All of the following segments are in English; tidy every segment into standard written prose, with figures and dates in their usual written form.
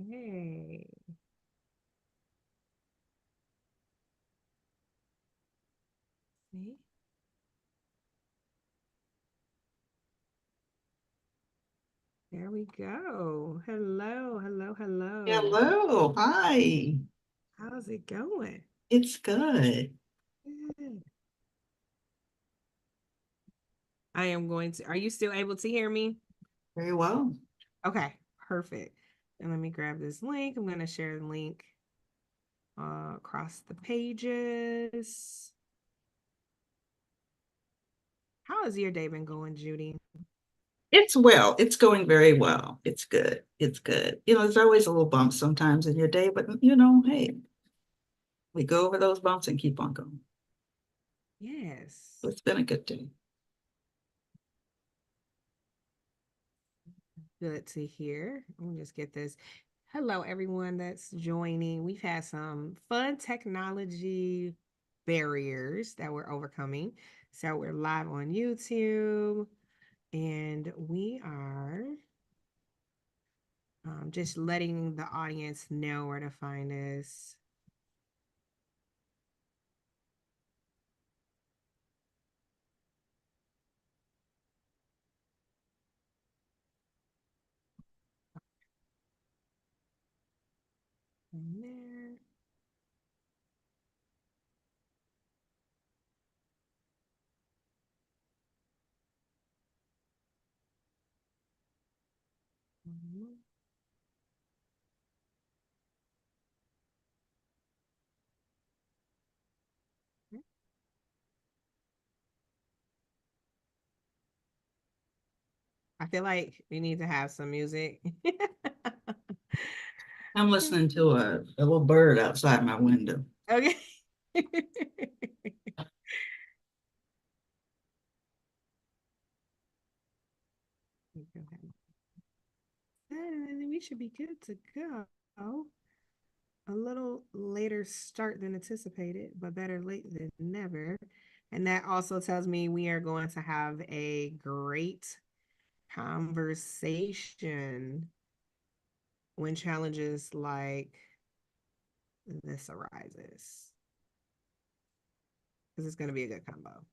Hey, see? There we go. Hello, hello, hello. Hello, hi. How's it going? It's good. Good. I am going to, are you still able to hear me? Very well. Okay, perfect. And let me grab this link. I'm going to share the link across the pages. How has your day been going, Judy? It's well. It's going very well. It's good. It's good. There's always a little bump sometimes in your day, but hey, we go over those bumps and keep on going. So Yes, it's been a good day. good to hear. Let me just get this. Hello, everyone that's joining. We've had some fun technology barriers that we're overcoming. So we're live on YouTube and we are just letting the audience know where to find us. In there. Mhm. I feel like we need to have some music. I'm listening to a little bird outside my window. Okay. We should be good to go. A little later start than anticipated, but better late than never. And that also tells me we are going to have a great conversation when challenges like this arises. This is going to be a good combo.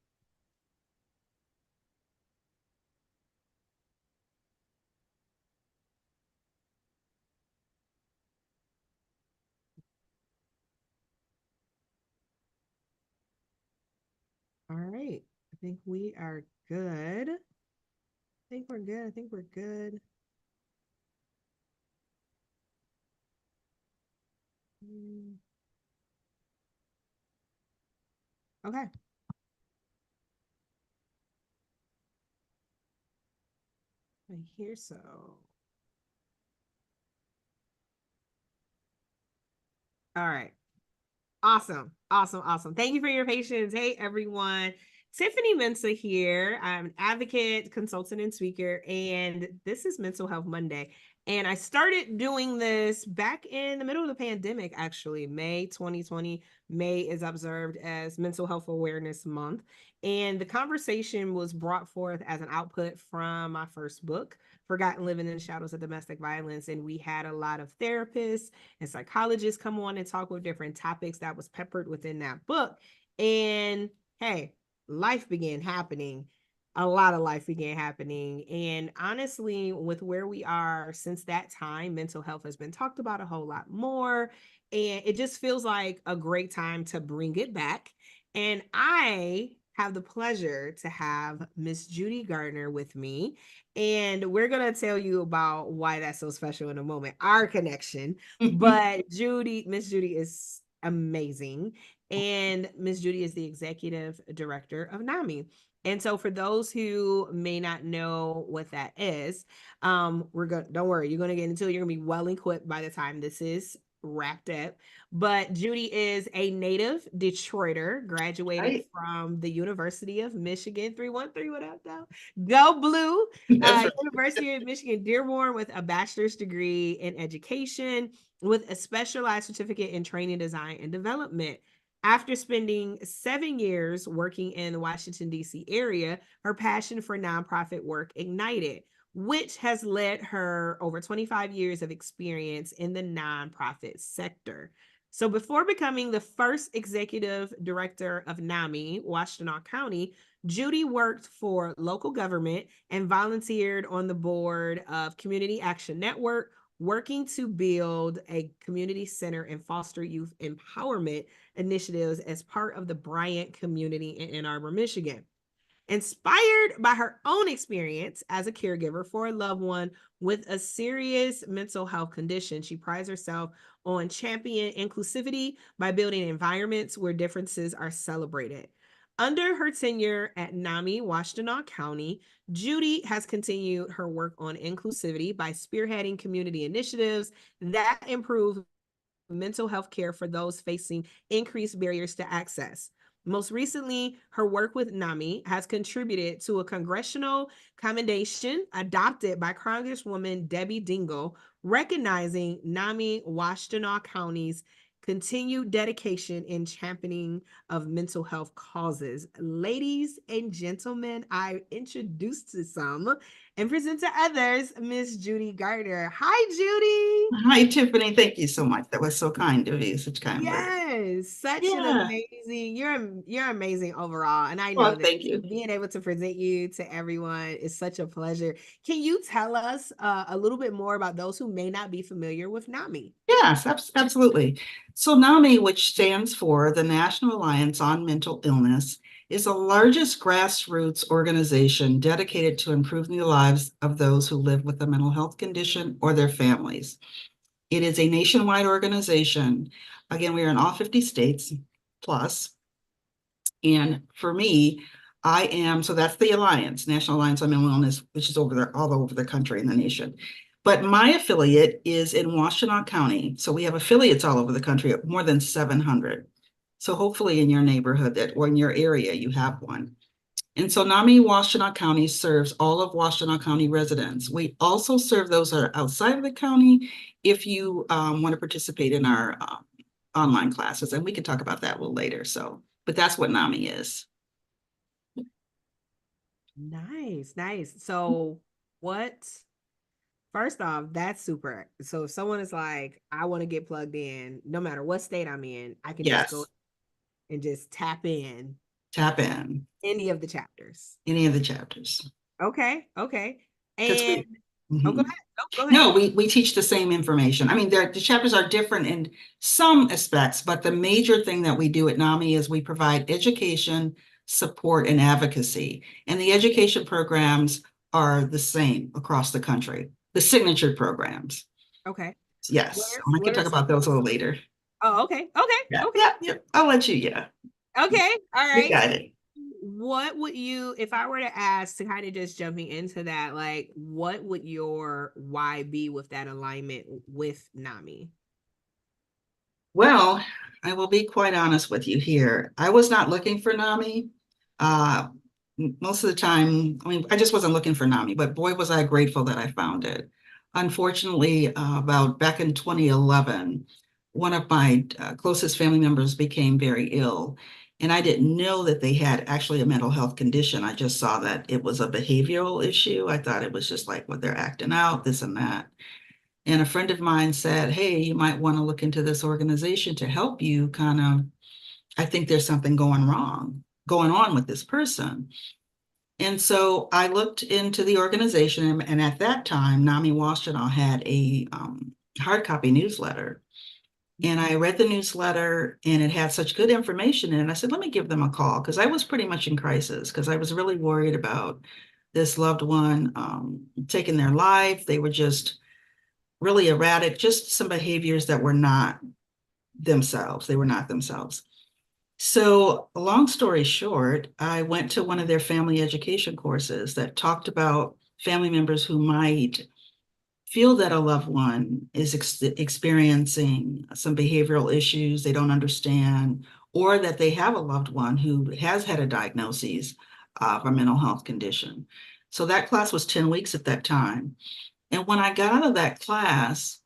All right. I think we are good. I think we're good. I think we're good. Mm, okay. I hear so. All right. Awesome. Awesome. Awesome. Thank you for your patience. Hey, everyone. Tiffany Mensah here. I'm an advocate, consultant, and speaker, and this is Mental Health Monday. And I started doing this back in the middle of the pandemic, actually, May 2020. May is observed as Mental Health Awareness Month. And the conversation was brought forth as an output from my first book, Forgotten Living in the Shadows of Domestic Violence. And we had a lot of therapists and psychologists come on and talk with different topics that was peppered within that book. And hey, life began happening. A lot of life began happening. And honestly, with where we are since that time, mental health has been talked about a whole lot more. And it just feels like a great time to bring it back. And I have the pleasure to have Miss Judy Gardner with me. And we're going to tell you about why that's so special in a moment, our connection. But Miss Judy is amazing. And Miss Judy is the executive director of NAMI. And so for those who may not know what that is, we're going don't worry, you're gonna get into it. You're gonna be well equipped by the time this is wrapped up. But Judy is a native Detroiter, graduated Right. from the University of Michigan. 313, what up, though? Go Blue. That's right. University of Michigan Dearborn with a bachelor's degree in education with a specialized certificate in training, design, and development. After spending 7 years working in the Washington, D.C. area, her passion for nonprofit work ignited. which has led her over 25 years of experience in the nonprofit sector. So before becoming the first executive director of NAMI, Washtenaw County, Judy worked for local government and volunteered on the board of Community Action Network, working to build a community center and foster youth empowerment initiatives as part of the Bryant community in Ann Arbor, Michigan. Inspired by her own experience as a caregiver for a loved one with a serious mental health condition, she prides herself on championing inclusivity by building environments where differences are celebrated. Under her tenure at NAMI, Washtenaw County, Judy has continued her work on inclusivity by spearheading community initiatives that improve mental health care for those facing increased barriers to access. Most recently, her work with NAMI has contributed to a congressional commendation adopted by Congresswoman Debbie Dingell, recognizing NAMI Washtenaw County's continued dedication in championing of mental health causes. Ladies and gentlemen, I introduce to some and present to others, Miss Judy Gardner. Hi, Judy. Hi, Tiffany. Thank you so much. That was so kind of you, such kind words. Yes, such an Yeah. amazing, you're amazing overall. And I know Well, that thank you. being able to present you to everyone is such a pleasure. Can you tell us a little bit more about those who may not be familiar with NAMI? Yes, absolutely. So NAMI, which stands for the National Alliance on Mental Illness, is the largest grassroots organization dedicated to improving the lives of those who live with a mental health condition or their families. It is a nationwide organization. Again, we are in all 50 states plus. And for me, so that's the Alliance, National Alliance on Mental Illness, which is over there, all over the country and the nation. But my affiliate is in Washtenaw County. So we have affiliates all over the country, more than 700. So hopefully in your neighborhood or in your area, you have one. And so NAMI Washtenaw County serves all of Washtenaw County residents. We also serve those that are outside of the county if you want to participate in our online classes. And we can talk about that a little later. But that's what NAMI is. Nice, nice. So first off, that's super. So if someone is like, I want to get plugged in, no matter what state I'm in, I can just go Yes, and just tap in tap in any of the chapters. any of the chapters. Okay, okay. Because And we, oh, go mhm. ahead. Oh, go ahead. No, we teach the same information. I mean, the chapters are different in some aspects, but the major thing that we do at NAMI is we provide education, support, and advocacy. And the education programs are the same across the country, the signature programs. Okay. Yes, I What can are talk some about those a little later. Oh, okay. Okay. Yeah, Okay. yeah, yeah. I'll let you, yeah. Okay. All You right. got it. What would you, if I were to ask to kind of just jumping into that, like what would your why be with that alignment with NAMI? Well, I will be quite honest with you here. I was not looking for NAMI. Uh, Most of the time, I mean, I just wasn't looking for NAMI, but boy, was I grateful that I found it. Unfortunately, about back in 2011, one of my closest family members became very ill, and I didn't know that they had actually a mental health condition. I just saw that it was a behavioral issue. I thought it was just like what they're acting out, this and that. And a friend of mine said, hey, you might want to look into this organization to help you kind of, I think there's something going on with this person. And so I looked into the organization, and at that time, NAMI Washtenaw had a hard copy newsletter. And I read the newsletter, and it had such good information in it. I said, let me give them a call, because I was pretty much in crisis, because I was really worried about this loved one taking their life. They were just really erratic, just some behaviors that were not themselves. They were not themselves. So, long story short, I went to one of their family education courses that talked about family members who might feel that a loved one is experiencing some behavioral issues they don't understand, or that they have a loved one who has had a diagnosis of a mental health condition. So, that class was 10 weeks at that time. And when I got out of that class,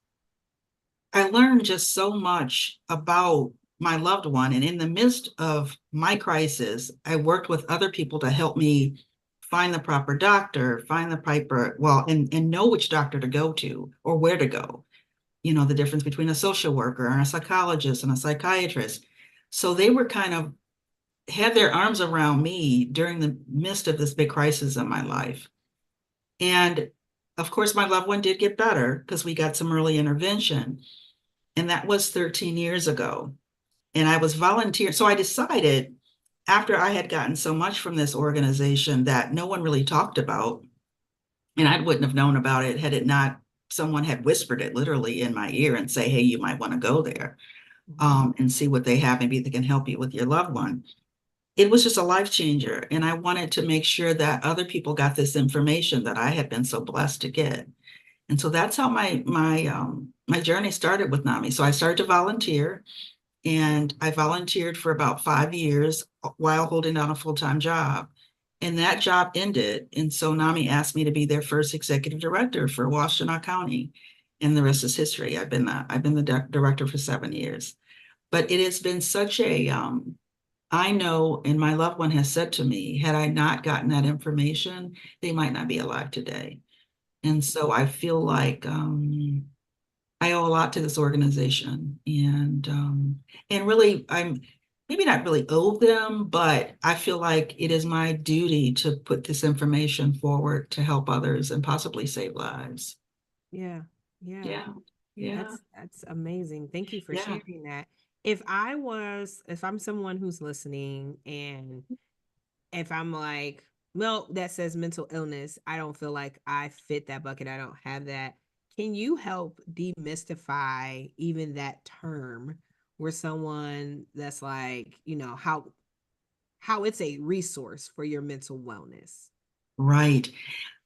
I learned just so much about my loved one. And in the midst of my crisis, I worked with other people to help me find the proper doctor, find the proper, well, and know which doctor to go to or where to go. You know, the difference between a social worker and a psychologist and a psychiatrist. So they were kind of had their arms around me during the midst of this big crisis in my life. And of course, my loved one did get better because we got some early intervention. And that was 13 years ago. And I was volunteering. So I decided after I had gotten so much from this organization that no one really talked about, and I wouldn't have known about it had it not someone had whispered it literally in my ear and say, hey, you might want to go there and see what they have. Maybe they can help you with your loved one. It was just a life changer. And I wanted to make sure that other people got this information that I had been so blessed to get. And so that's how my journey started with NAMI. So I started to volunteer, and I volunteered for about 5 years while holding down a full-time job. And that job ended. And so NAMI asked me to be their first executive director for Washtenaw County. And the rest is history. I've been the director for 7 years. But it has been such a, I know, and my loved one has said to me, had I not gotten that information, they might not be alive today. And so I feel like I owe a lot to this organization, and really, I'm maybe not really owe them, but I feel like it is my duty to put this information forward to help others and possibly save lives. Yeah. Yeah. Yeah, yeah, That's amazing. Thank you for yeah. sharing that. If I'm someone who's listening, and if I'm like, well, that says mental illness, I don't feel like I fit that bucket. I don't have that. Can you help demystify even that term, where someone that's like, how it's a resource for your mental wellness? Right.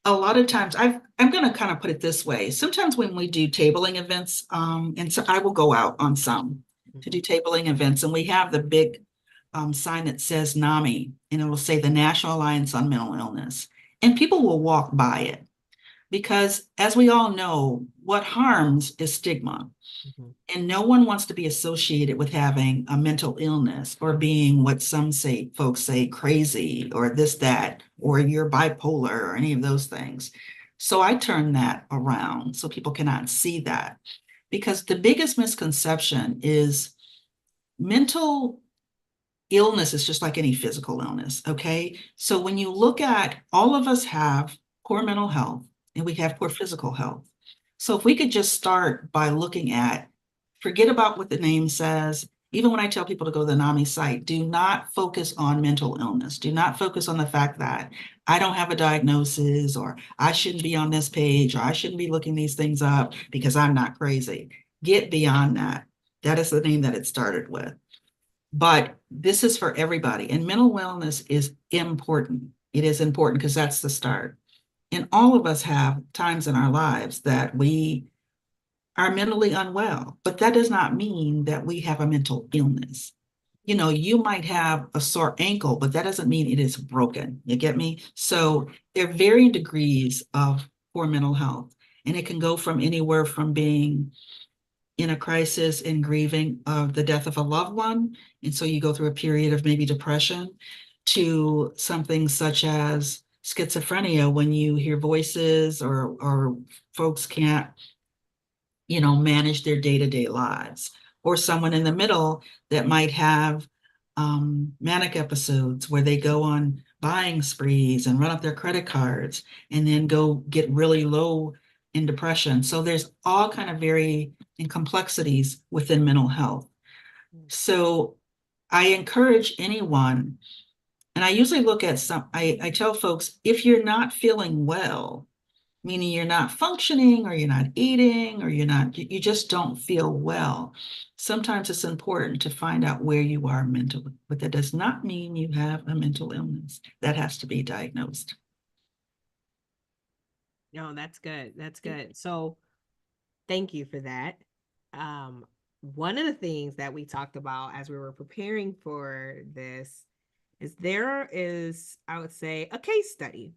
A lot of times I'm going to kind of put it this way. Sometimes when we do tabling events, and so I will go out on some to do Mhm. tabling events, and we have the big sign that says NAMI, and it will say the National Alliance on Mental Illness. And people will walk by it because, as we all know, what harms is stigma. Mhm. And no one wants to be associated with having a mental illness or being what some say, folks say, crazy or this, that, or you're bipolar or any of those things. So I turn that around so people cannot see that, because the biggest misconception is mental illness is just like any physical illness. Okay. So when you look at all of us have poor mental health and we have poor physical health. So if we could just start by looking at, forget about what the name says. Even when I tell people to go to the NAMI site, do not focus on mental illness. Do not focus on the fact that I don't have a diagnosis, or I shouldn't be on this page, or I shouldn't be looking these things up because I'm not crazy. Get beyond that. That is the name that it started with. But this is for everybody. And mental wellness is important. It is important because that's the start. And all of us have times in our lives that we are mentally unwell, but that does not mean that we have a mental illness. You know, you might have a sore ankle, but that doesn't mean it is broken. You get me? So there are varying degrees of poor mental health. And it can go from anywhere from being in a crisis and grieving of the death of a loved one. And so you go through a period of maybe depression, to something such as schizophrenia, when you hear voices, or folks can't, manage their day-to-day lives, or someone in the middle that might have manic episodes where they go on buying sprees and run up their credit cards and then go get really low in depression. So there's all kind of varying complexities within mental health. So I encourage anyone, and I usually look at I tell folks, if you're not feeling well, meaning you're not functioning or you're not eating or you just don't feel well, sometimes it's important to find out where you are mentally. But that does not mean you have a mental illness. That has to be diagnosed. No, that's good. That's good. So thank you for that. Um, One of the things that we talked about as we were preparing for this is there is, I would say, a case study.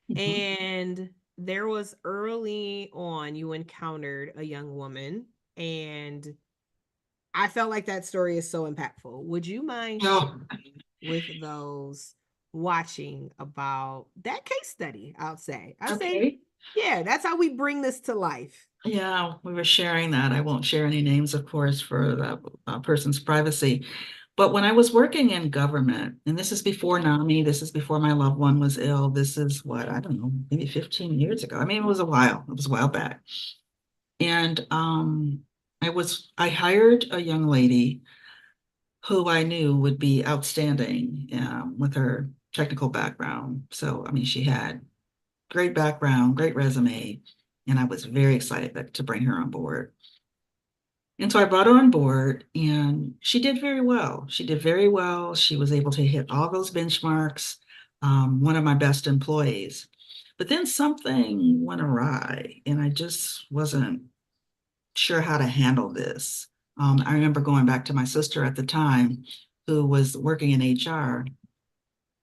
Mhm. And there was early on, you encountered a young woman, and I felt like that story is so impactful. Would you mind Oh, sharing with those watching about that case study, I'll say, Okay. yeah, that's how we bring this to life. Yeah, we were sharing that. I won't share any names, of course, for the person's privacy. But when I was working in government, and this is before NAMI, this is before my loved one was ill. This is what, I don't know, maybe 15 years ago. I mean, it was a while. It was a while back. And I hired a young lady who I knew would be outstanding with her technical background. So, I mean, she had great background, great resume, and I was very excited to bring her on board. And so I brought her on board, and she did very well. She did very well. She was able to hit all those benchmarks, one of my best employees. But then something went awry, and I just wasn't sure how to handle this. I remember going back to my sister at the time, who was working in HR,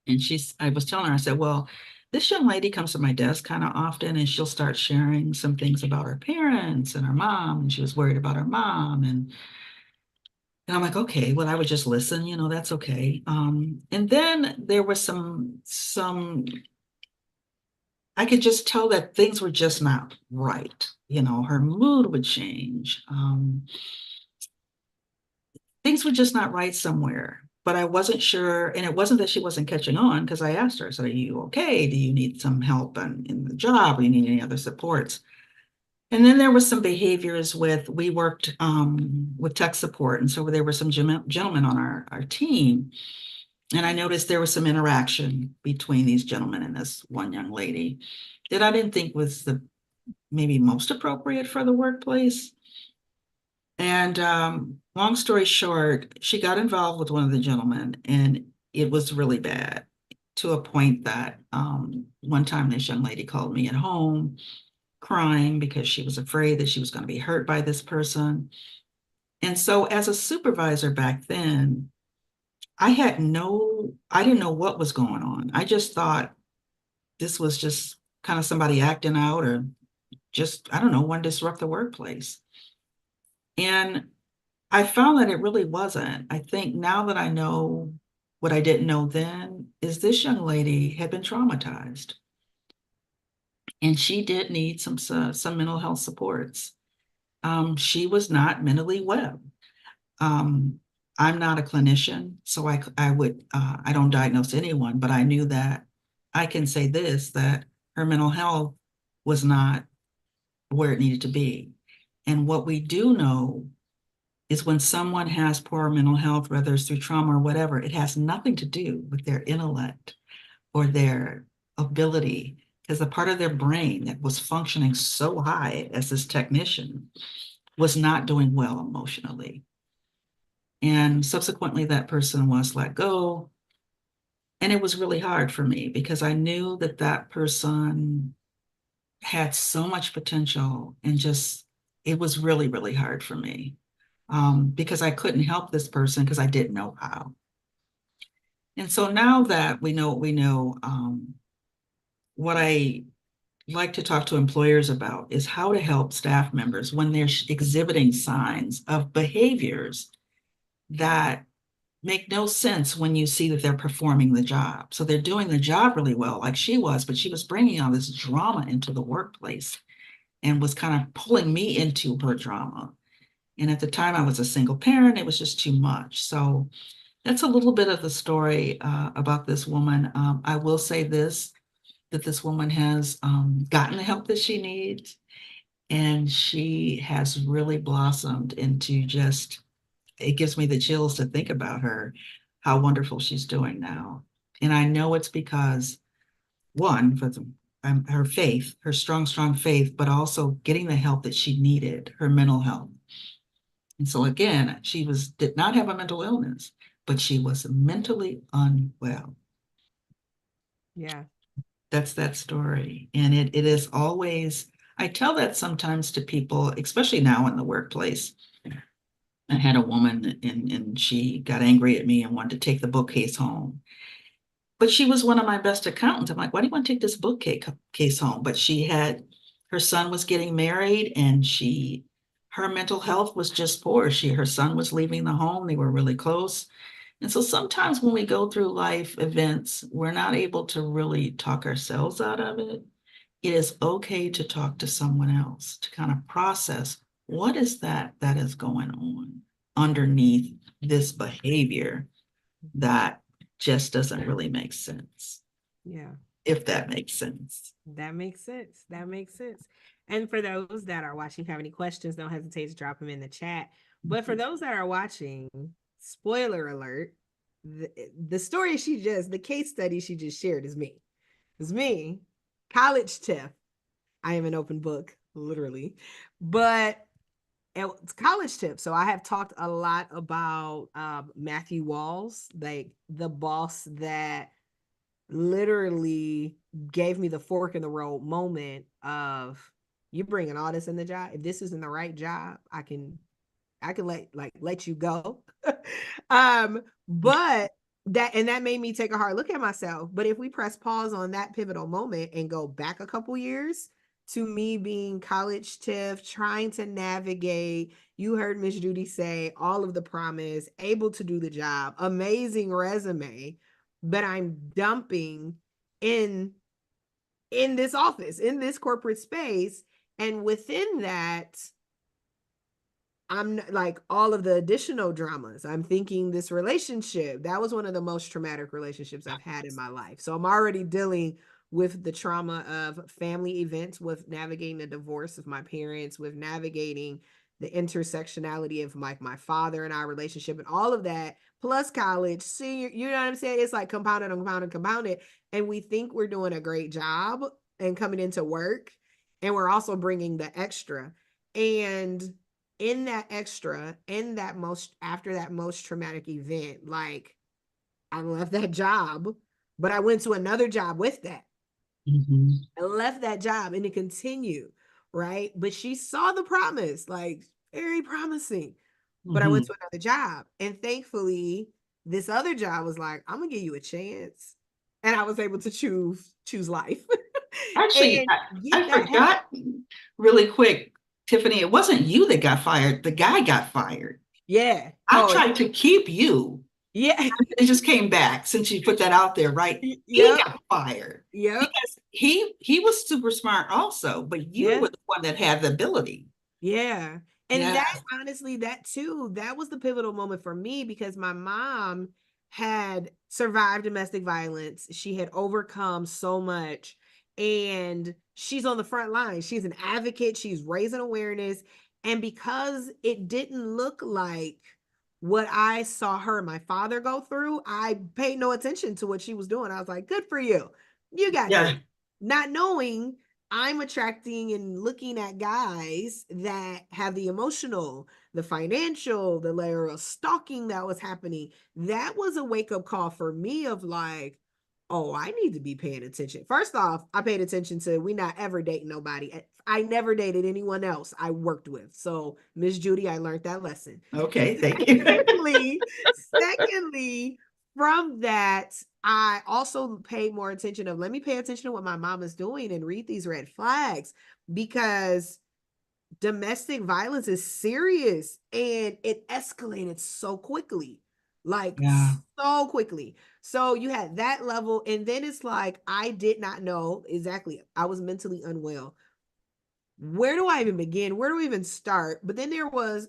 and I was telling her, I said, well, this young lady comes to my desk kind of often, and she'll start sharing some things about her parents and her mom, and she was worried about her mom. And I'm like, okay, well, I would just listen, that's okay. And then there was I could just tell that things were just not right. Her mood would change. Things were just not right somewhere, but I wasn't sure. And it wasn't that she wasn't catching on, because I asked her, I said, are you okay? Do you need some help in the job? Or you need any other supports? And then there was some behaviors we worked with tech support. And so there were some gentlemen on our team. And I noticed there was some interaction between these gentlemen and this one young lady that I didn't think was the maybe most appropriate for the workplace. And long story short, she got involved with one of the gentlemen, and it was really bad, to a point that one time this young lady called me at home crying because she was afraid that she was going to be hurt by this person. And so as a supervisor back then, I didn't know what was going on. I just thought this was just kind of somebody acting out, or just, I don't know, want to disrupt the workplace. And I found that it really wasn't. I think now that I know what I didn't know then, is this young lady had been traumatized, and she did need some mental health supports. She was not mentally well. Um, I'm not a clinician, so I don't diagnose anyone, but I knew that I can say this, that her mental health was not where it needed to be. And what we do know is when someone has poor mental health, whether it's through trauma or whatever, it has nothing to do with their intellect or their ability, because the part of their brain that was functioning so high as this technician was not doing well emotionally. And subsequently, that person was let go. And it was really hard for me, because I knew that that person had so much potential, and just, it was really, really hard for me, because I couldn't help this person because I didn't know how. And so now that we know what we know, what I like to talk to employers about is how to help staff members when they're exhibiting signs of behaviors that make no sense when you see that they're performing the job. So they're doing the job really well, like she was, but she was bringing all this drama into the workplace and was kind of pulling me into her drama. And at the time, I was a single parent. It was just too much. So that's a little bit of the story about this woman. I will say that this woman has gotten the help that she needs, and she has really blossomed into just, it gives me the chills to think about her, how wonderful she's doing now. And I know it's because, one, for her faith, her strong, strong faith, but also getting the help that she needed, her mental health. And so again, did not have a mental illness, but she was mentally unwell. Yeah. That's that story. And it is always, I tell that sometimes to people, especially now in the workplace. I had a woman, and she got angry at me and wanted to take the bookcase home. But she was one of my best accountants. I'm like, why do you want to take this bookcase home? But her son was getting married, and her mental health was just poor. Her son was leaving the home. They were really close. And so sometimes when we go through life events, we're not able to really talk ourselves out of it. It is okay to talk to someone else to kind of process what is that is going on underneath this behavior that just doesn't really make sense. Yeah. If that makes sense. That makes sense. That makes sense. And for those that are watching, if you have any questions, don't hesitate to drop them in the chat. But for those that are watching, spoiler alert, the story the case study she just shared is me. It's me, college Tiff. I am an open book, literally. But it's college Tiff. So I have talked a lot about Matthew Walls, like the boss that literally gave me the fork in the road moment of, you bringing all this in the job. If this isn't the right job, I can let you go. But that made me take a hard look at myself. But if we press pause on that pivotal moment and go back a couple years to me being college Tiff, trying to navigate, you heard Miss Judy say all of the promise, able to do the job, amazing resume, but I'm dumping in this office, in this corporate space. And within that, I'm like all of the additional dramas. I'm thinking this relationship, that was one of the most traumatic relationships I've had in my life. So I'm already dealing with the trauma of family events, with navigating the divorce of my parents, with navigating the intersectionality of my father and our relationship and all of that, plus college, senior, you know what I'm saying? It's like compounded on compounded, compounded. And we think we're doing a great job and coming into work. And we're also bringing the extra. And in that extra, in that most, after that most traumatic event, like I left that job, but I went to another job with that. Mhm. I left that job and it continued, right? But she saw the promise, like very promising. But I went Mhm. to another job. And thankfully, this other job was like, I'm gonna give you a chance. And I was able to choose life Actually, and I get that help. forgot really quick, Tiffany, it wasn't you that got fired. The guy got fired. Yeah. I Oh, tried to keep you. yeah. It just came back since you put that out there, right? He Yep. got fired Yep. because he was super smart also, but you Yeah. were the one that had the ability. Yeah. And Yeah. that honestly, that too, that was the pivotal moment for me because my mom had survived domestic violence. She had overcome so much and she's on the front line. She's an advocate, she's raising awareness. And because it didn't look like what I saw her and my father go through, I paid no attention to what she was doing. I was like, good for you. You got this. Yeah. Not knowing I'm attracting and looking at guys that have the emotional, the financial, the layer of stalking that was happening. That was a wake up call for me of like, oh, I need to be paying attention. First off, I paid attention to we not ever dating nobody. I never dated anyone else I worked with. So, Miss Judy, I learned that lesson. Okay, thank you. secondly, secondly, from that, I also paid more attention of let me pay attention to what my mom is doing and read these red flags because domestic violence is serious and it escalated so quickly. Like Yeah. so quickly. So you had that level, and then it's like I did not know exactly. I was mentally unwell. Where do I even begin? Where do we even start? But then there was,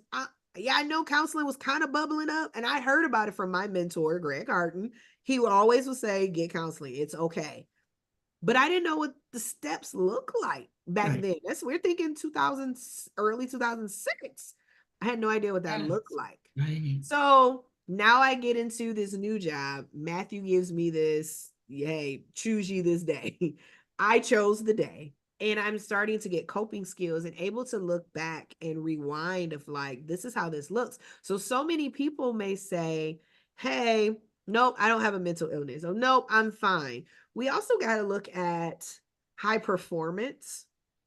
yeah, I know counseling was kind of bubbling up, and I heard about it from my mentor, Greg Harton. He would always would say, "Get counseling. It's okay." But I didn't know what the steps look like back Right. then. That's we're thinking 2000, early 2006. I had no idea what that Yes. looked like. Right. So now I get into this new job. Matthew gives me this, hey, choose you this day. I chose the day. And I'm starting to get coping skills and able to look back and rewind of like, this is how this looks. So many people may say, hey, nope, I don't have a mental illness. Oh, nope, I'm fine. We also got to look at high performance,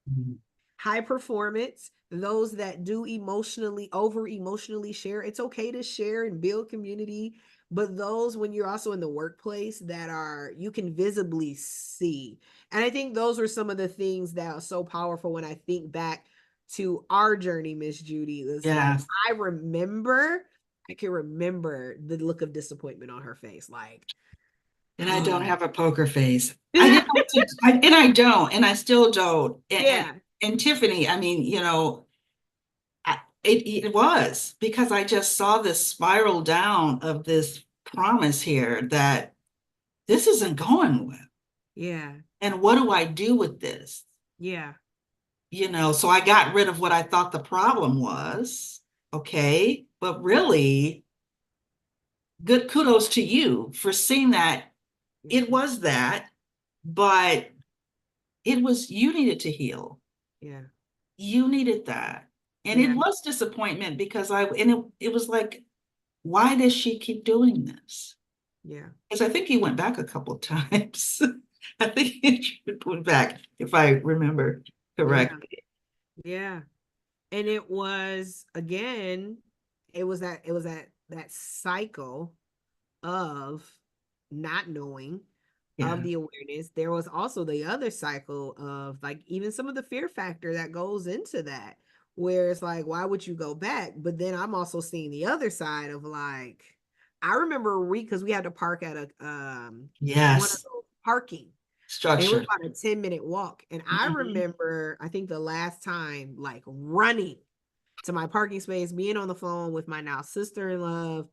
Mhm. high performance, those that do emotionally, over emotionally share. It's okay to share and build community, but those when you're also in the workplace that are, you can visibly see. And I think those were some of the things that are so powerful when I think back to our journey, Miss Judy. It was like, Yes. I remember I can remember the look of disappointment on her face. Like, And I don't have a poker face. I didn't like to, and I don't, and I still don't. yeah, And Tiffany, I mean, it was because I just saw this spiral down of this promise here that this isn't going well. yeah, And what do I do with this? yeah, So I got rid of what I thought the problem was. Okay. But really, good kudos to you for seeing that it was that, but it was you needed to heal. yeah, You needed that. And it yeah, was disappointment because it was like, why does she keep doing this? yeah, Because I think you went back a couple of times. I think you went back, if I remember yeah, correctly. yeah. And it was again, it was that cycle of not knowing, of Yeah. the awareness. There was also the other cycle of like even some of the fear factor that goes into that, where it's like, why would you go back? But then I'm also seeing the other side of like, I remember because we had to park at a one of Yes. those parking, and it was Structure. about a 10-minute walk. And I Mhm. remember, I think the last time, like running to my parking space, being on the phone with my now sister in love,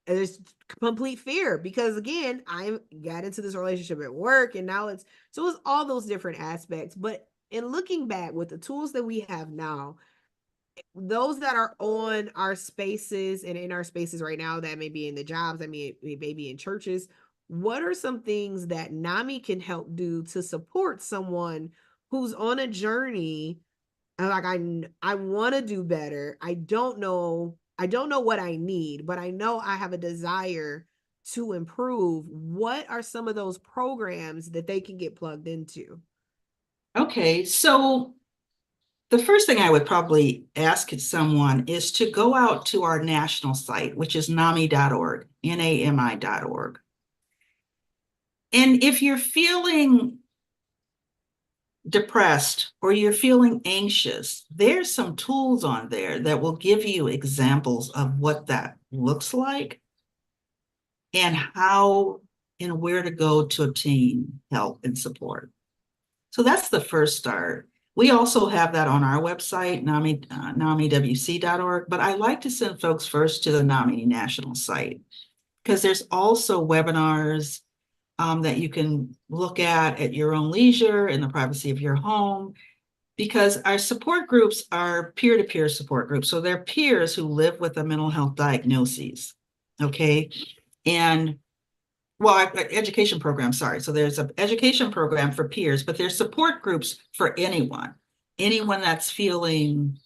and there's complete fear because again, I got into this relationship at work, and now it's all those different aspects. But in looking back with the tools that we have now, those that are on our spaces and in our spaces right now, that may be in the jobs, I mean, maybe in churches, what are some things that NAMI can help do to support someone who's on a journey? And like, I want to do better. I don't know what I need, but I know I have a desire to improve. What are some of those programs that they can get plugged into? Okay, so the first thing I would probably ask someone is to go out to our national site, which is NAMI.org, NAMI.org. And if you're feeling depressed or you're feeling anxious, there's some tools on there that will give you examples of what that looks like and how and where to go to obtain help and support. So that's the first start. We also have that on our website, NAMIWC.org, but I like to send folks first to the NAMI national site because there's also webinars that you can look at your own leisure in the privacy of your home, because our support groups are peer-to-peer support groups. So they're peers who live with a mental health diagnoses, okay? And well, education program, sorry. So there's an education program for peers, but there's support groups for anyone that's feeling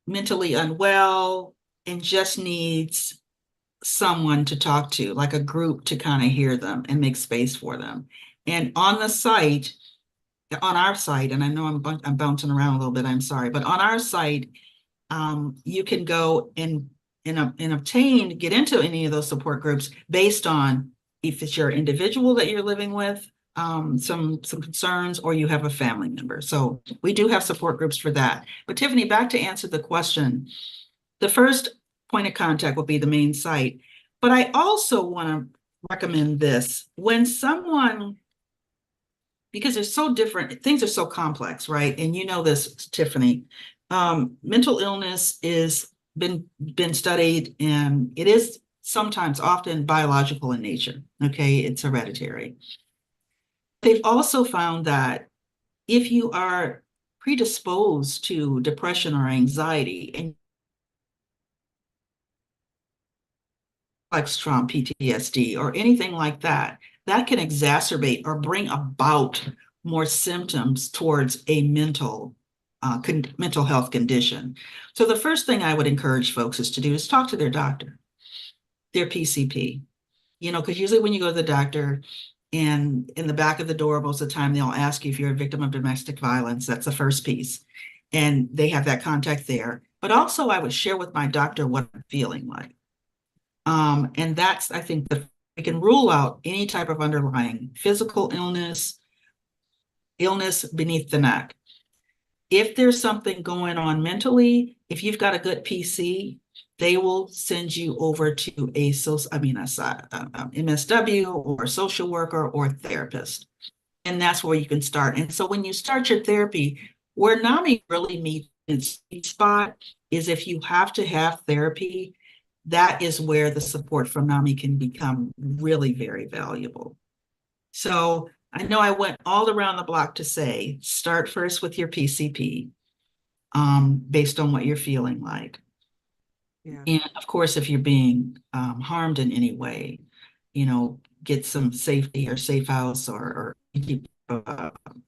mentally unwell and just needs someone to talk to, like a group to kind of hear them and make space for them. And on the site, on our site, and I know I'm bouncing around a little bit, I'm sorry, but on our site, you can go and obtain, get into any of those support groups based on if it's your individual that you're living with, some concerns, or you have a family member. So we do have support groups for that. But Tiffany, back to answer the question, the first point of contact will be the main site. But I also want to recommend this when someone, because they're so different, things are so complex, right? And you know this, Tiffany. Mental illness is been studied, and it is sometimes often biological in nature. Okay, it's hereditary. They've also found that if you are predisposed to depression or anxiety, and like strong PTSD or anything like that, that can exacerbate or bring about more symptoms towards a mental health condition. So the first thing I would encourage folks is to do is talk to their doctor, their PCP, because usually when you go to the doctor, and in the back of the door, most of the time, they'll ask you if you're a victim of domestic violence. That's the first piece. And they have that contact there. But also I would share with my doctor what I'm feeling like. And that's, I think, we can rule out any type of underlying physical illness beneath the neck. If there's something going on mentally, if you've got a good PC, they will send you over to a MSW or social worker or therapist. And that's where you can start. And so when you start your therapy, where NAMI really meets its sweet spot is if you have to have therapy, that is where the support from NAMI can become really very valuable. So I know I went all around the block to say, start first with your PCP, based on what you're feeling like. Yeah. And of course, if you're being harmed in any way, get some safety or safe house or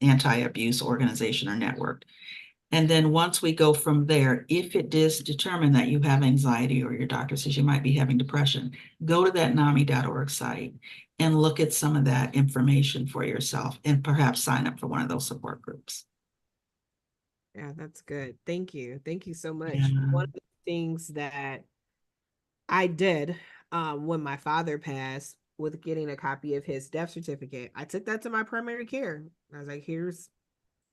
anti-abuse organization or network. And then once we go from there, if it is determined that you have anxiety or your doctor says you might be having depression, go to that NAMI.org site and look at some of that information for yourself and perhaps sign up for one of those support groups. Yeah, that's good. Thank you. Thank you so much. Yeah. One of the things that I did when my father passed with getting a copy of his death certificate, I took that to my primary care. I was like, here's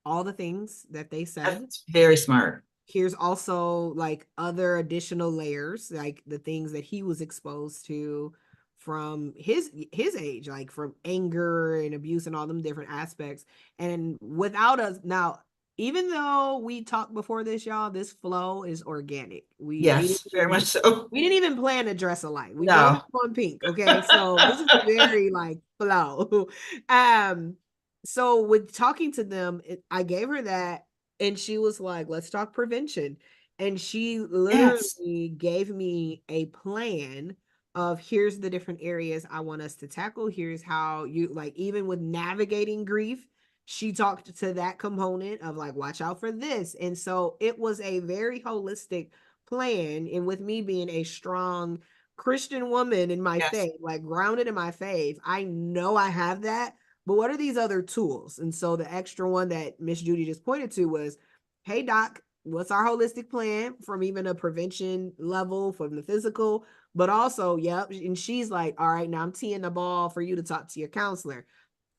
all the things that they said. That's very smart. Here's also like other additional layers, like the things that he was exposed to from his age, like from anger and abuse and all them different aspects. And without us now, even though we talked before this, y'all, this flow is organic. Yes, very much so. We didn't even plan to dress alike. We both No. have on pink. Okay. So this is very like flow. um, so with talking to them, I gave her that and she was like, let's talk prevention. And she Yes. literally gave me a plan of here's the different areas I want us to tackle. Here's how you like, even with navigating grief, she talked to that component of like, watch out for this. And so it was a very holistic plan. And with me being a strong Christian woman in my Yes. faith, like grounded in my faith, I know I have that. But what are these other tools? And so the extra one that Miss Judy just pointed to was, hey, doc, what's our holistic plan from even a prevention level from the physical, but also, yep. And she's like, all right, now I'm teeing the ball for you to talk to your counselor.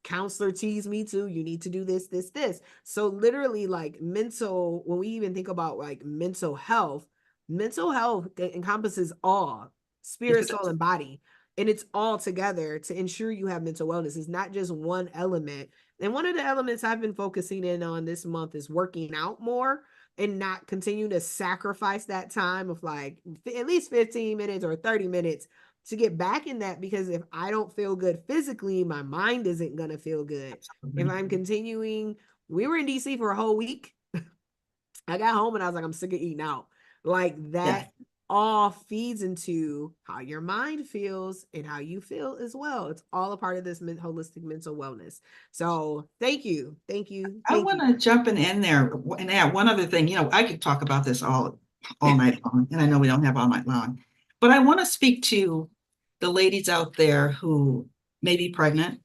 Counselor teased me too. You need to do this, this, this. So literally, like mental, when we even think about like mental health encompasses all spirit, soul, and body. And it's all together to ensure you have mental wellness. It's not just one element. And one of the elements I've been focusing in on this month is working out more and not continue to sacrifice that time of like at least 15 minutes or 30 minutes to get back in that, because if I don't feel good physically, my mind isn't going to feel good. If I'm continuing, we were in DC for a whole week. I got home and I was like, I'm sick of eating out. Like Yes. that all feeds into how your mind feels and how you feel as well. It's all a part of this holistic mental wellness. So thank you. Thank you. I Thank want you. to jump in there and add one other thing. I could talk about this all night long, and I know we don't have all night long, but I want to speak to the ladies out there who may be pregnant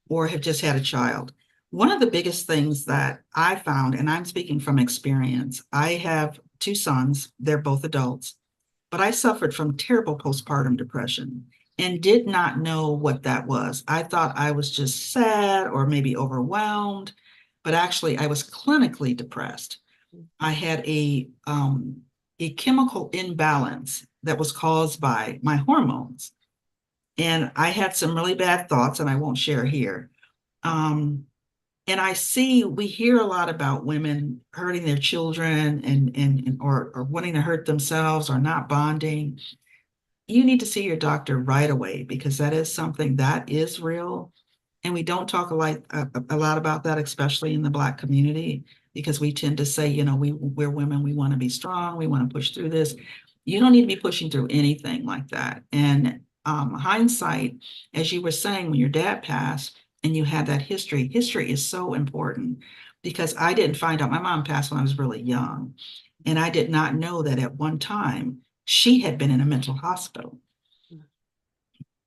or have just had a child. One of the biggest things that I found, and I'm speaking from experience, I have two sons, they're both adults, but I suffered from terrible postpartum depression and did not know what that was. I thought I was just sad or maybe overwhelmed, but actually I was clinically depressed. I had a chemical imbalance that was caused by my hormones. And I had some really bad thoughts, and I won't share here. And we hear a lot about women hurting their children or wanting to hurt themselves or not bonding. You need to see your doctor right away, because that is something that is real. And we don't talk a lot about that, especially in the Black community, because we tend to say, we're women, we want to be strong, we want to push through this. You don't need to be pushing through anything like that. And hindsight, as you were saying, when your dad passed and you had that history is so important, because I didn't find out, my mom passed when I was really young. And I did not know that at one time she had been in a mental hospital.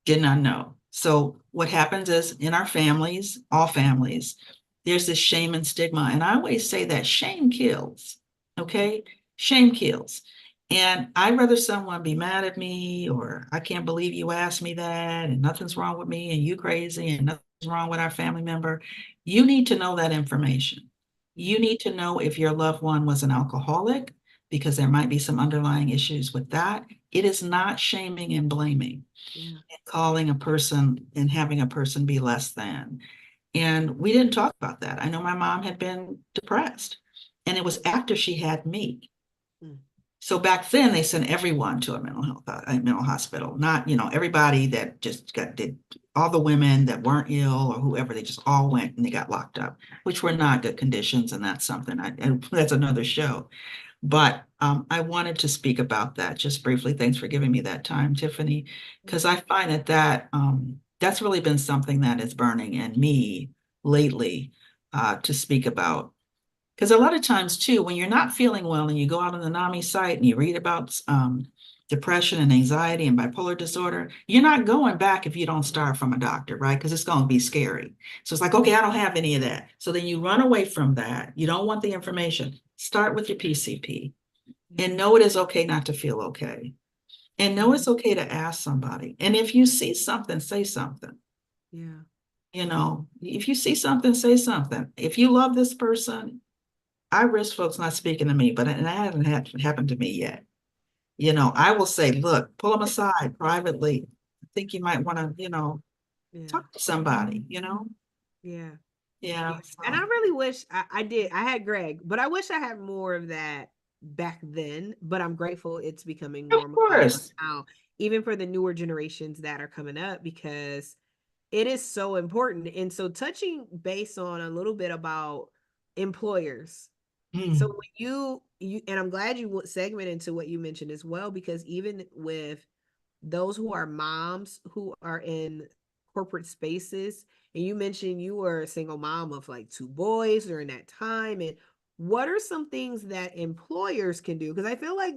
Did not know. So what happens is in our families, all families, there's this shame and stigma. And I always say that shame kills. Okay. Shame kills. And I'd rather someone be mad at me, or I can't believe you asked me that, and nothing's wrong with me, and you crazy, and nothing's wrong with our family member. You need to know that information. You need to know if your loved one was an alcoholic, because there might be some underlying issues with that. It is not shaming and blaming Yeah. and calling a person and having a person be less than. And we didn't talk about that. I know my mom had been depressed, and it was after she had me. Mm. So back then they sent everyone to a mental hospital, not, everybody that just did, all the women that weren't ill or whoever, they just all went and they got locked up, which were not good conditions. And that's something and that's another show. But I wanted to speak about that just briefly. Thanks for giving me that time, Tiffany, because I find that's really been something that is burning in me lately, to speak about. Because a lot of times too, when you're not feeling well and you go out on the NAMI site and you read about depression and anxiety and bipolar disorder, you're not going back if you don't start from a doctor, right? Because it's going to be scary. So it's like, okay, I don't have any of that. So then you run away from that. You don't want the information. Start with your PCP and know it is okay not to feel okay. And know it's okay to ask somebody. And if you see something, say something. Yeah. If you see something, say something. If you love this person, I risk folks not speaking to me, but it hasn't happened to me yet. I will say, look, pull them aside privately. I think you might want to, Yeah. talk to somebody, Yeah. Yeah. Yeah. And I really wish I did. I had Greg, but I wish I had more of that back then. But I'm grateful it's becoming Of normalized course. now, even for the newer generations that are coming up, because it is so important. And so, touching base on a little bit about employers. So Mm. when you and I'm glad you segment into what you mentioned as well, because even with those who are moms who are in corporate spaces, and you mentioned you were a single mom of like two boys during that time, and what are some things that employers can do? Because I feel like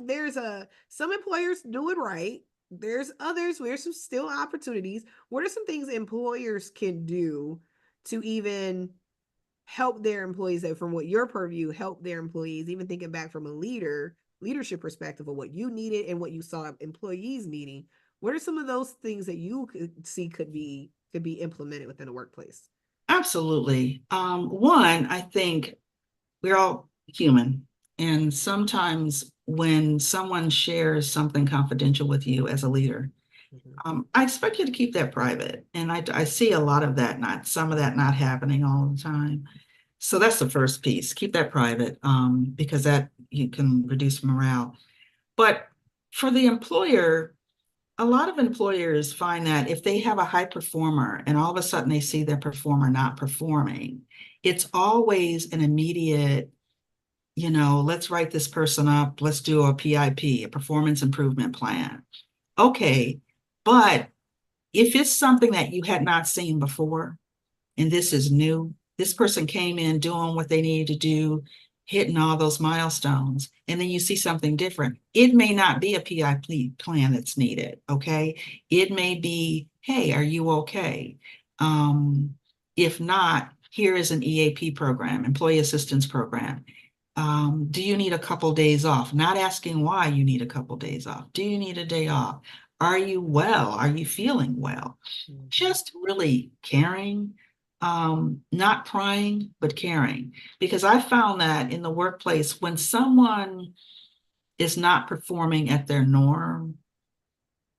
some employers do it right, there's others where some still opportunities. What are some things employers can do to even help their employees, that from what your purview, help their employees, even thinking back from a leadership perspective of what you needed and what you saw employees needing? What are some of those things that you could see could be implemented within a workplace? Absolutely. One, I think we're all human. And sometimes when someone shares something confidential with you as a leader, Mhm. I expect you to keep that private. And I see a lot of that, some of that not happening all the time. So that's the first piece. Keep that private, because that you can reduce morale. But for the employer, a lot of employers find that if they have a high performer and all of a sudden they see their performer not performing, it's always an immediate, let's write this person up. Let's do a PIP, a performance improvement plan. Okay, but if it's something that you had not seen before, and this is new, this person came in doing what they needed to do, hitting all those milestones, and then you see something different. It may not be a PIP plan that's needed, okay? It may be, hey, are you okay? If not, here is an EAP program, employee assistance program. Do you need a couple days off? Not asking why you need a couple days off. Do you need a day off? Are you well? Are you feeling well? Mhm. Just really caring, not prying, but caring. Because I found that in the workplace, when someone is not performing at their norm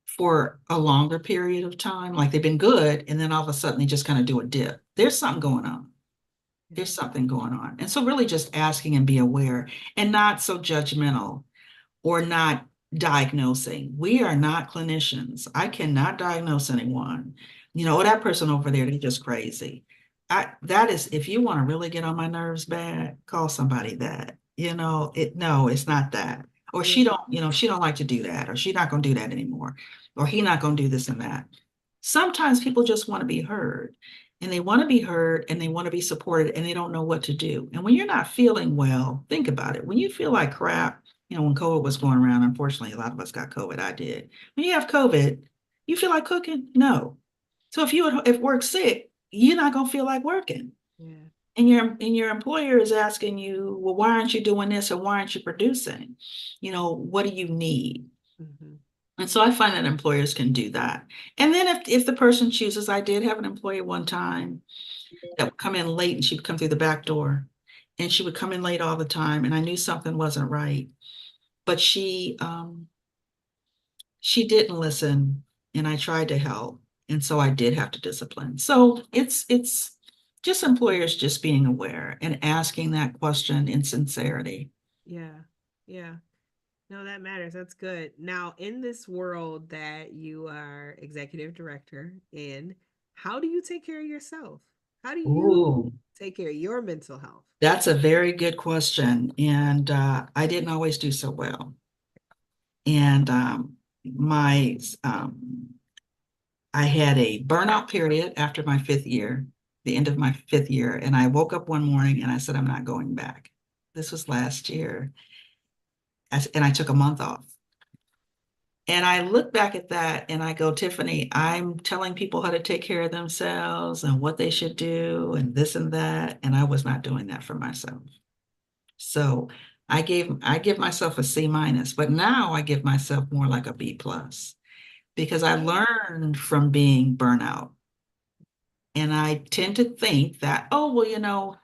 for a longer period of time, like they've been good, and then all of a sudden they just kind of do a dip, there's something going on. Yeah. There's something going on. And so really just asking and be aware and not so judgmental or not diagnosing. We are not clinicians. I cannot diagnose anyone. Oh, that person over there, they're just crazy. That is, if you want to really get on my nerves bad, call somebody that. No, it's not that. Or Yeah. she don't like to do that, or she's not going to do that anymore, or he not going to do this and that. Sometimes people just want to be heard, and they want to be heard and they want to be supported, and they don't know what to do. And when you're not feeling well, think about it. When you feel like crap, when COVID was going around, unfortunately, a lot of us got COVID. I did. When you have COVID, you feel like cooking? No. So if work sick, you're not gonna feel like working. Yeah. And your employer is asking you, well, why aren't you doing this or why aren't you producing? What do you need? Mhm. And so I find that employers can do that. And then if the person chooses, I did have an employee one time that would come in late, and she would come through the back door, and she would come in late all the time, and I knew something wasn't right. But she didn't listen, and I tried to help. And so I did have to discipline. So it's just employers just being aware and asking that question in sincerity. Yeah. Yeah. No, that matters. That's good. Now, in this world that you are executive director in, how do you take care of yourself? How do you Ooh, take care of your mental health? that's a very good question. And I didn't always do so well. And my I had a burnout period after my fifth year, the end of my fifth year, and I woke up one morning and I said, I'm not going back. This was last year, and I took a month off. And I look back at that and I go, Tiffany, I'm telling people how to take care of themselves and what they should do and this and that, and I was not doing that for myself. So I give myself a C minus, but now I give myself more like a B plus because I learned from being burnout. And I tend to think that, oh, well,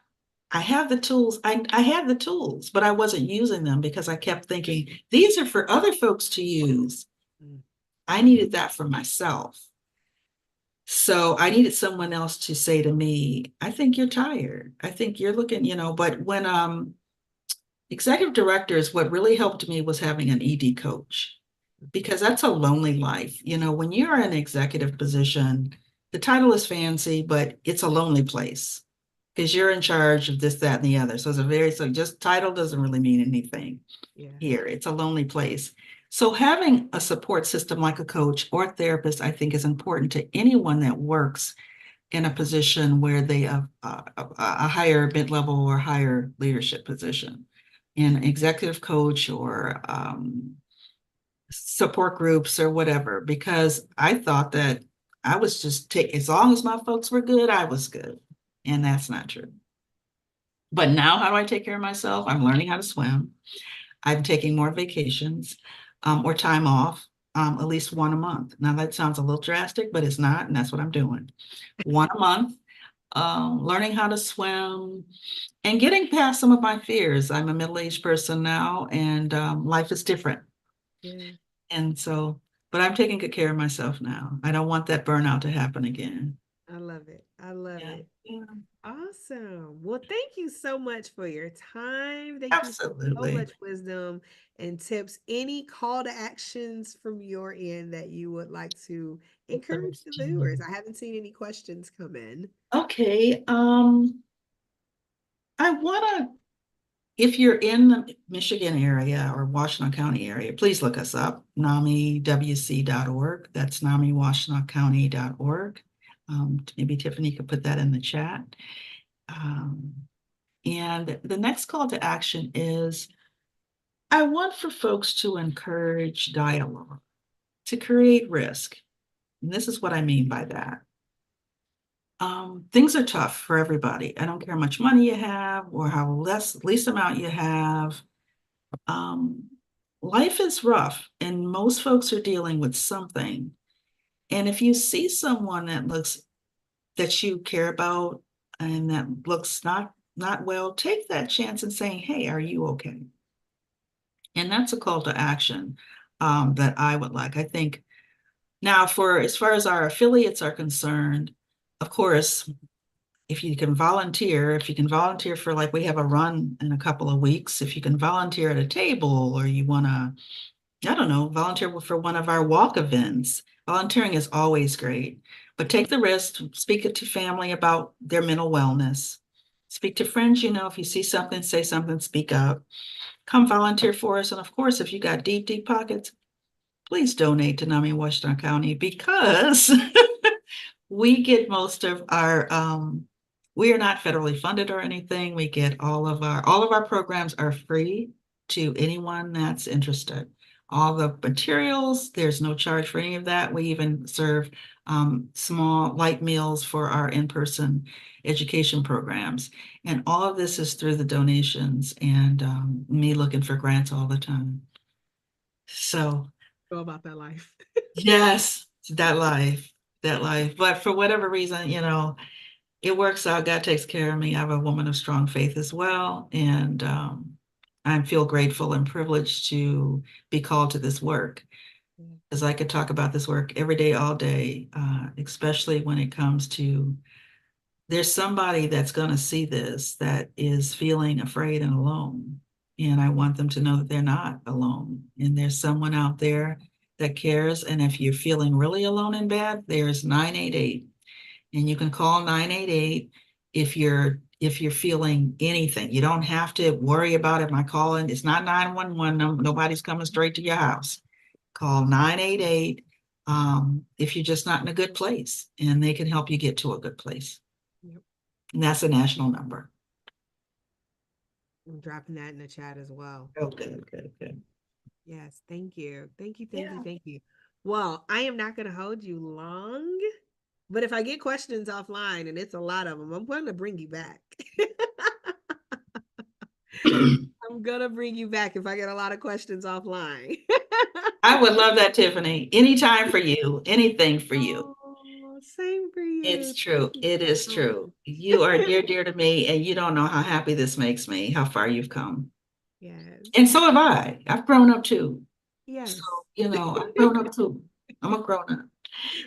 I have the tools. I had the tools, but I wasn't using them because I kept thinking these are for other folks to use. Mm. I needed that for myself. So I needed someone else to say to me, I think you're tired. I think you're looking, but when executive directors, what really helped me was having an ED coach because that's a lonely life. When you're in an executive position, the title is fancy, but it's a lonely place because you're in charge of this, that, and the other. So so just title doesn't really mean anything Yeah. here. It's a lonely place. So having a support system like a coach or therapist, I think is important to anyone that works in a position where they have a higher mid-level or higher leadership position. An executive coach or support groups or whatever, because I thought that I was just as long as my folks were good, I was good. And that's not true. But now, how do I take care of myself? I'm learning how to swim. I'm taking more vacations or time off, at least one a month. Now, that sounds a little drastic, but it's not. And that's what I'm doing. One a month, learning how to swim and getting past some of my fears. I'm a middle-aged person now, and life is different. Yeah. And so, but I'm taking good care of myself now. I don't want that burnout to happen again. I love it. I love Yeah, it. yeah, Awesome. Well, thank you so much for your time. Thank you for so absolutely. much wisdom and tips. Any call to actions from your end that you would like to encourage the viewers? I haven't seen any questions come in. Okay. I want to, if you're in the Michigan area or Washtenaw County area, please look us up, NAMIWC.org. That's NAMIWashtenaw Maybe Tiffany could put that in the chat. Um, and the next call to action is I want for folks to encourage dialogue, to create risk. And this is what I mean by that. Things are tough for everybody. I don't care how much money you have or how least amount you have. Um, Life is rough, and most folks are dealing with something. And if you see someone that you care about and that looks not well, take that chance and saying, "Hey, are you okay?" And that's a call to action that I would like. I think now, for as far as our affiliates are concerned, of course, if you can volunteer for like we have a run in a couple of weeks, if you can volunteer at a table or you want to, I don't know, volunteer for one of our walk events. Volunteering is always great, but take the risk, speak it to family about their mental wellness. Speak to friends, if you see something, say something, speak up. Come volunteer for us. And of course, if you got deep, deep pockets, please donate to NAMI Washtenaw County because we get most of our we are not federally funded or anything. We get all of our programs are free to anyone that's interested. All the materials, there's no charge for any of that. We even serve small light meals for our in-person education programs. And all of this is through the donations and me looking for grants all the time. So Go about that life. yes, that life. But for whatever reason, it works out. God takes care of me. I have a woman of strong faith as well. And I feel grateful and privileged to be called to this work. because I could talk about this work every day, all day, especially when it comes to there's somebody that's going to see this that is feeling afraid and alone. And I want them to know that they're not alone. And there's someone out there that cares. And if you're feeling really alone and bad, there's 988. And you can call 988 if you're feeling anything. You don't have to worry about it. My calling, it's not 911. No, nobody's coming straight to your house. Call 988 if you're just not in a good place, and they can help you get to a good place. Yep. And that's a national number. I'm dropping that in the chat as well. Oh, good, good, good. Yes, thank you. Thank you, thank you, Yeah. thank you. Well, I am not going to hold you long, but if I get questions offline, and it's a lot of them, I'm going to bring you back. I'm going to bring you back if I get a lot of questions offline. I would love that, Tiffany. Anytime for you, anything for you. Oh, same for you. It's true. Thank It you is so true. much. You are dear, dear to me, and you don't know how happy this makes me, how far you've come. Yes. And so have I. I've grown up too. So, Yes. I've grown up too. I'm a grown up.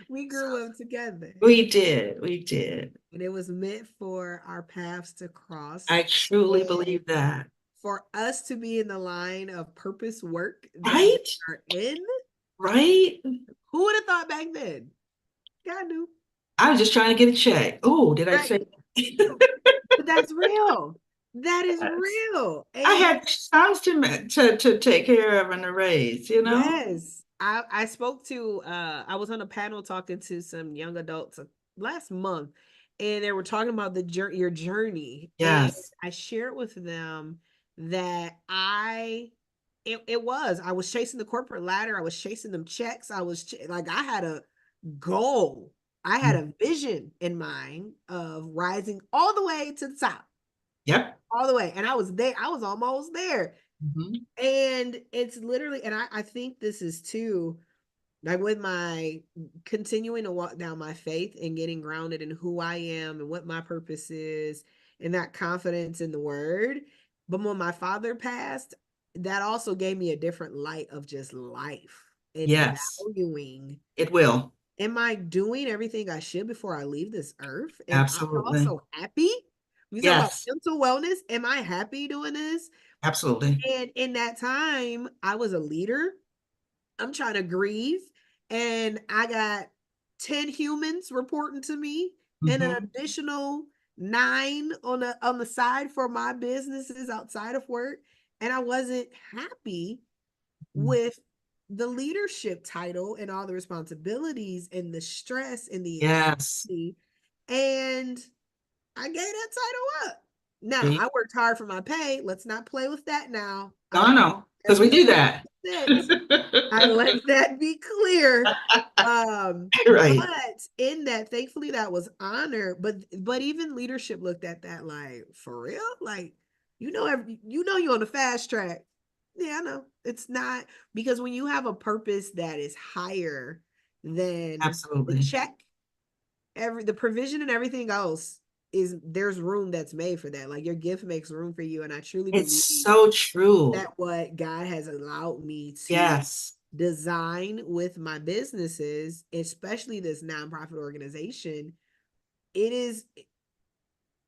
We So grew up together. we did. We did. And it was meant for our paths to cross I truly and believe that. for us to be in the line of purpose work that we Right? are in. Right? Who would have thought back then? God knew. I was just trying to get a check. Oh, did I Right. say? But that's real. That is real. I And had sons to take care of and to raise, you know? yes, I spoke to I was on a panel talking to some young adults last month, and they were talking about your journey, and Yes. I shared with them that I was chasing the corporate ladder, I was chasing them checks, like I had a goal, I had a vision in mind of rising all the way to the top, Yep. all the way, and I was there, I was almost there. Mhm. And it's literally, and I think this is too, like with my continuing to walk down my faith and getting grounded in who I am and what my purpose is and that confidence in the word. But when my father passed, that also gave me a different light of just life and Yes, valuing. it will. Am I doing everything I should before I leave this earth? Am I Absolutely. also happy? We talk about Yes, mental wellness. Am I happy doing this? absolutely. And in that time, I was a leader. I'm trying to grieve, and I got 10 humans reporting to me and an Mhm. additional 9 on the side for my businesses outside of work. And I wasn't happy with the leadership title and all the responsibilities and the stress and the Yes. anxiety. And I gave that title up. Now, See? I worked hard for my pay. Let's not play with that now. No, no, because we Every do that. cent. I let that be clear. Right. But in that, thankfully, that was honor. But even leadership looked at that like, for real? Like, you're on the fast track. Yeah, I know. It's not, because when you have a purpose that is higher than the Absolutely. check, the provision and everything else, is there's room that's made for that. Like your gift makes room for you. And I truly It's believe so true. that what God has allowed me to Yes, design with my businesses, especially this nonprofit organization, it is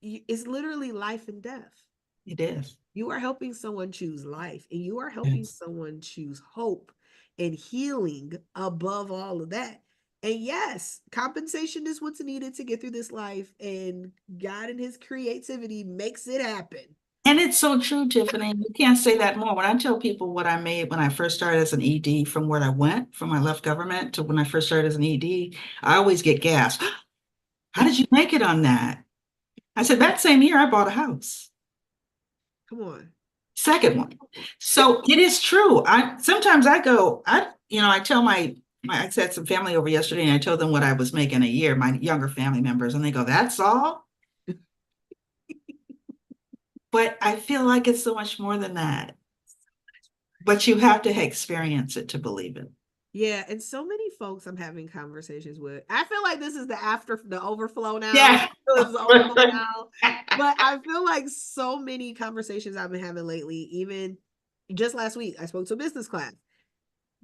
it's literally life and death. it is. You are helping someone choose life, and you are helping Yes. someone choose hope and healing above all of that. And yes, compensation is what's needed to get through this life, and God and his creativity makes it happen. And it's so true, Tiffany. You can't say that more. When I tell people what I made when I first started as an ED, from where I went, from I left government to when I first started as an ED, I always get gas. How did you make it on that? I said, that same year I bought a house. Come on. Second one. So it is true. I sometimes I go, I tell I said some family over yesterday and I told them what I was making a year, my younger family members, and they go, that's all? But I feel like it's so much more than that. But you have to experience it to believe it. Yeah, and so many folks I'm having conversations with. I feel like this is the overflow now. Yeah. This is the overflow now. But I feel like so many conversations I've been having lately, even just last week, I spoke to a business class.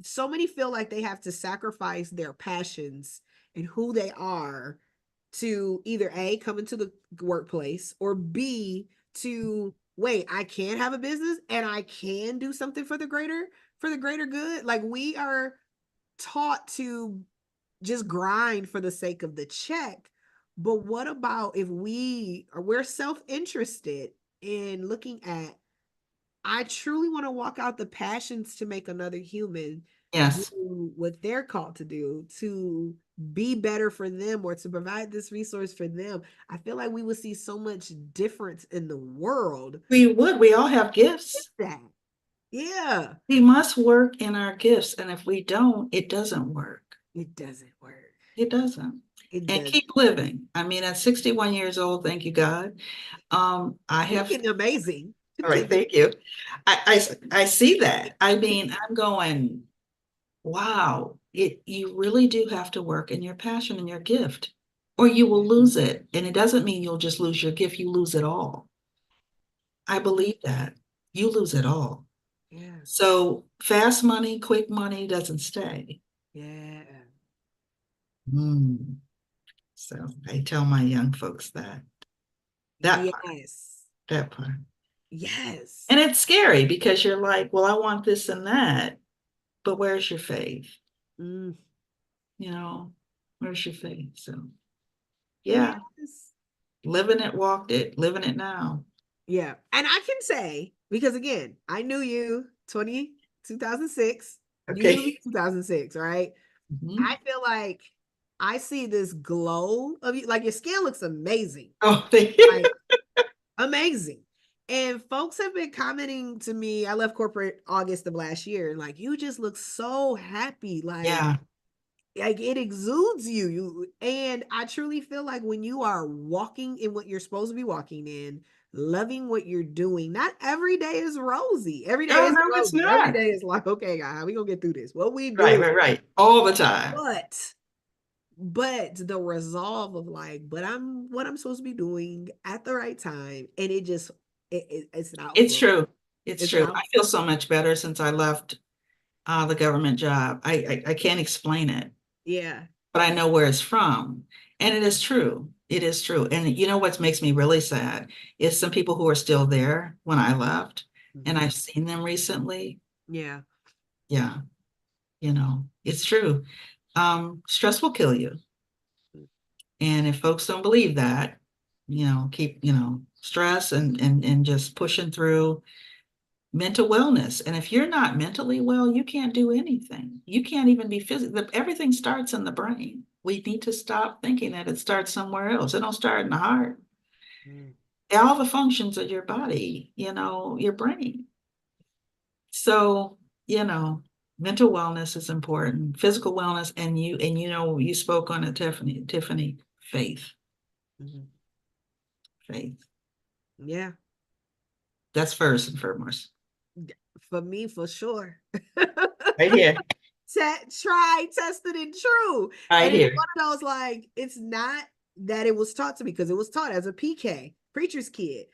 so many feel like they have to sacrifice their passions and who they are to either A, come into the workplace, or B, to wait, I can have a business and I can do something for the greater good. Like, we are taught to just grind for the sake of the check. But what about if we're self-interested in looking at, I truly want to walk out the passions to make another human do Yes, what they're called to do, to be better for them, or to provide this resource for them. I feel like we would see so much difference in the world we would. We all have with gifts. that. Yeah, We must work in our gifts. And if we don't, it doesn't work. it doesn't work. It doesn't. It And does. keep living. I mean, at 61 years old, thank you, God. I have, Looking amazing. all right, thank you. I see that. I mean, I'm going, wow, you really do have to work in your passion and your gift, or you will lose it. And it doesn't mean you'll just lose your gift, you lose it all. I believe that. You lose it all. Yeah, So fast money, quick money doesn't stay. yeah. Hmm. So I tell my young folks that part, Yes. that part. Yes. And it's scary because you're like, well, I want this and that, but where's your faith? Mm, You know, where's your faith? So yeah, yes. living it, walked it, living it now. Yeah. And I can say, because again, I knew you 2006. You knew me Okay. 2006, right? Mhm. I feel like I see this glow of you. Like, your skin looks amazing. Oh, thank you. Like, amazing. And folks have been commenting to me. I left corporate August of last year, and like, you just look so happy. Yeah. Like it exudes you. And I truly feel like when you are walking in what you're supposed to be walking in, loving what you're doing, not every day is rosy. Every day Oh, is no, it's rosy. Every not. day is like, okay, God, how we gonna get through this? What we Right, do? right, right. All the time. But the resolve of like, but I'm what I'm supposed to be doing at the right time, and it just it's an It's outflow. true. It's It's an true. I outflow. feel so much better since I left the government job. I can't explain it, Yeah. but I know where it's from. And it is true. It is true. And you know what makes me really sad is some people who are still there when I left, and Mhm. I've seen them recently. Yeah. Yeah, it's true. Stress will kill you. And if folks don't believe that, keep, stress and just pushing through mental wellness. And if you're not mentally well, you can't do anything. You can't even be physically, everything starts in the brain. We need to stop thinking that it starts somewhere else. It don't start in the heart. Mm. All the functions of your body, your brain. So, you know, mental wellness is important, physical wellness, and you spoke on it, Tiffany, faith, Mhm. faith. Yeah. That's first and foremost. For me, for sure. Right here. Tried, tested, and true. Right And it's here. one of those like, it's not that it was taught to me, because it was taught as a PK, preacher's kid.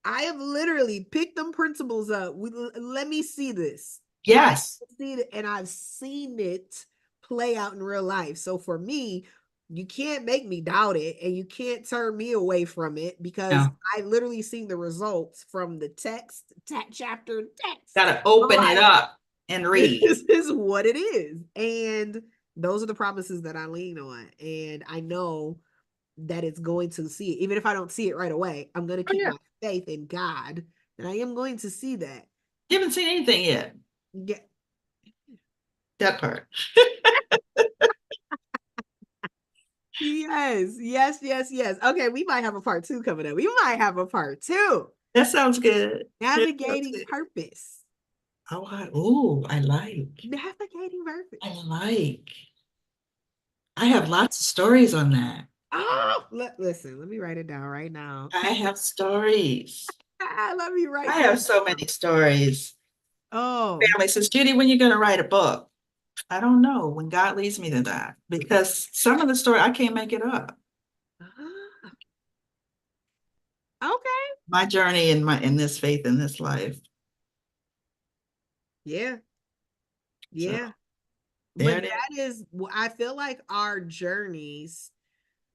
I have literally picked them principles up. Let me see this. I Yes. see it, and I've seen it play out in real life. So for me, you can't make me doubt it, and you can't turn me away from it, because No. I literally seen the results from the text, chapter text. Got to I'm open it like, up and read. this is what it is. And those are the promises that I lean on. And I know that it's going to see it. Even if I don't see it right away, I'm going to Oh, keep yeah. my faith in God, and I am going to see that. You haven't seen anything yet. Yeah. That part. Yes, yes, yes, yes. Okay, we might have a part two coming up. We might have a part two. That sounds good. That sounds Navigating good. purpose. I like. Navigating purpose. I like. I have lots of stories on that. Oh, listen, let me write it down right now. I have stories. Let me I write have this. so many stories. Oh, Family says, Judy, when you going to write a book? I don't know when God leads me to that because some of the story I can't make it up. ah, okay. My journey in this faith in this life. Yeah. So Yeah. there But it is. that is, I feel like our journeys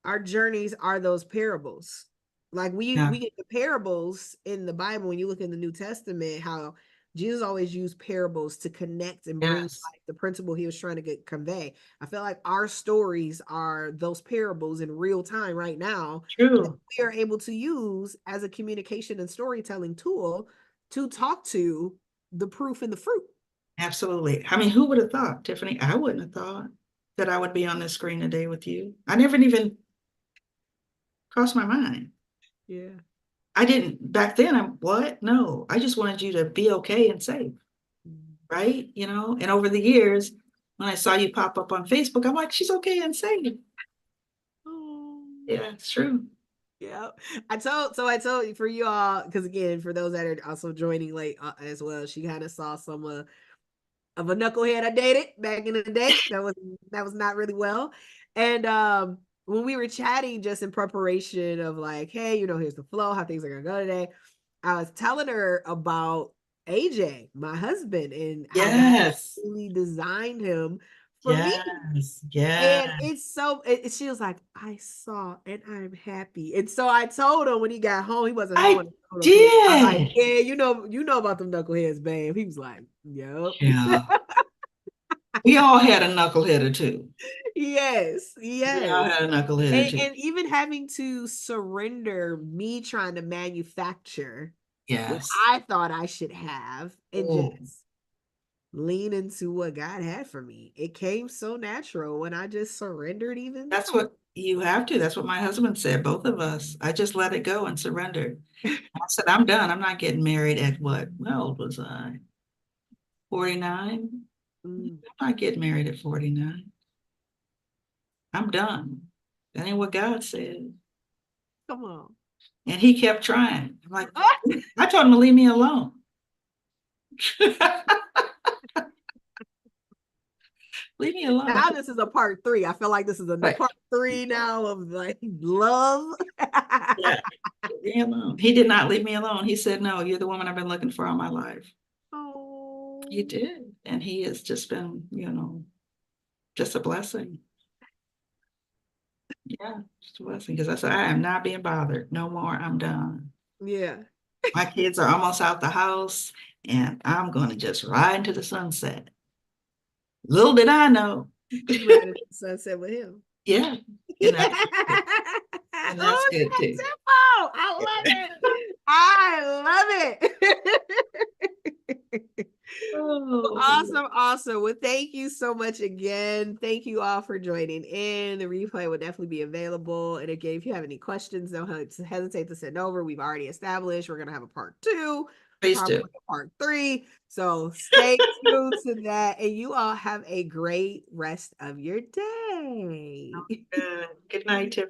are those parables. Like Yeah. we get the parables in the Bible. When you look in the New Testament, how Jesus always used parables to connect and bring Yes. like the principle he was trying to convey. I feel like our stories are those parables in real time right now that True. we are able to use as a communication and storytelling tool to talk to the proof and the fruit. Absolutely. I mean, who would have thought, Tiffany? I wouldn't have thought that I would be on this screen today with you. I never even crossed my mind. Yeah. I didn't back then. I'm what? No, I just wanted you to be okay and safe, right? You know, and over the years, when I saw you pop up on Facebook, I'm like, she's okay and safe. Oh. Yeah, it's true. Yeah, I told you for you all, because again, for those that are also joining late as well, she kind of saw some of a knucklehead I dated back in the day. That was not really well, and when we were chatting just in preparation of like, hey, here's the flow, how things are gonna go today. I was telling her about AJ, my husband, and how God Yes. really designed him for me. Yes. Yeah. And it's so she was like, I saw and I'm happy. And so I told him when he got home, he wasn't home I when I told him. I was like, did. yeah, you know about them knuckleheads, babe. He was like, yep. Yeah. We all had a knucklehead or two. Yes, We all yes. had a knucklehead or And, two. and even having to surrender me trying to manufacture what Yes. I thought I should have and Oh, just lean into what God had for me. It came so natural when I just surrendered even that's what you have to. That's what my husband said, both of us. I just let it go and surrendered. I said, I'm done. I'm not getting married at what? How old was I? 49? more. I'm not getting married at 49. I'm done. That ain't what God said. Come on. And he kept trying. I'm like, I told him to leave me alone. Leave me alone. Now this is a part three. I feel like this is a Right. part three now of like love. Yeah. Leave me alone. He did not leave me alone. He said, no, you're the woman I've been looking for all my life. He Oh, did. And he has just been, just a blessing. Yeah, just a blessing. Because I said, I am not being bothered. No more. I'm done. yeah. My kids are almost out the house, and I'm going to just ride into the sunset. Little did I know. You ride at the sunset with him. Yeah. And that's good. And that's Oh, good that too. tempo. I love it. I love it. Oh, Awesome, awesome. Well, thank you so much again. Thank you all for joining in. The replay will definitely be available. And again, if you have any questions, don't hesitate to send over. We've already established we're gonna have a part two, please probably do. a part three. So stay tuned to that. And you all have a great rest of your day. Good. Good night, Tiff.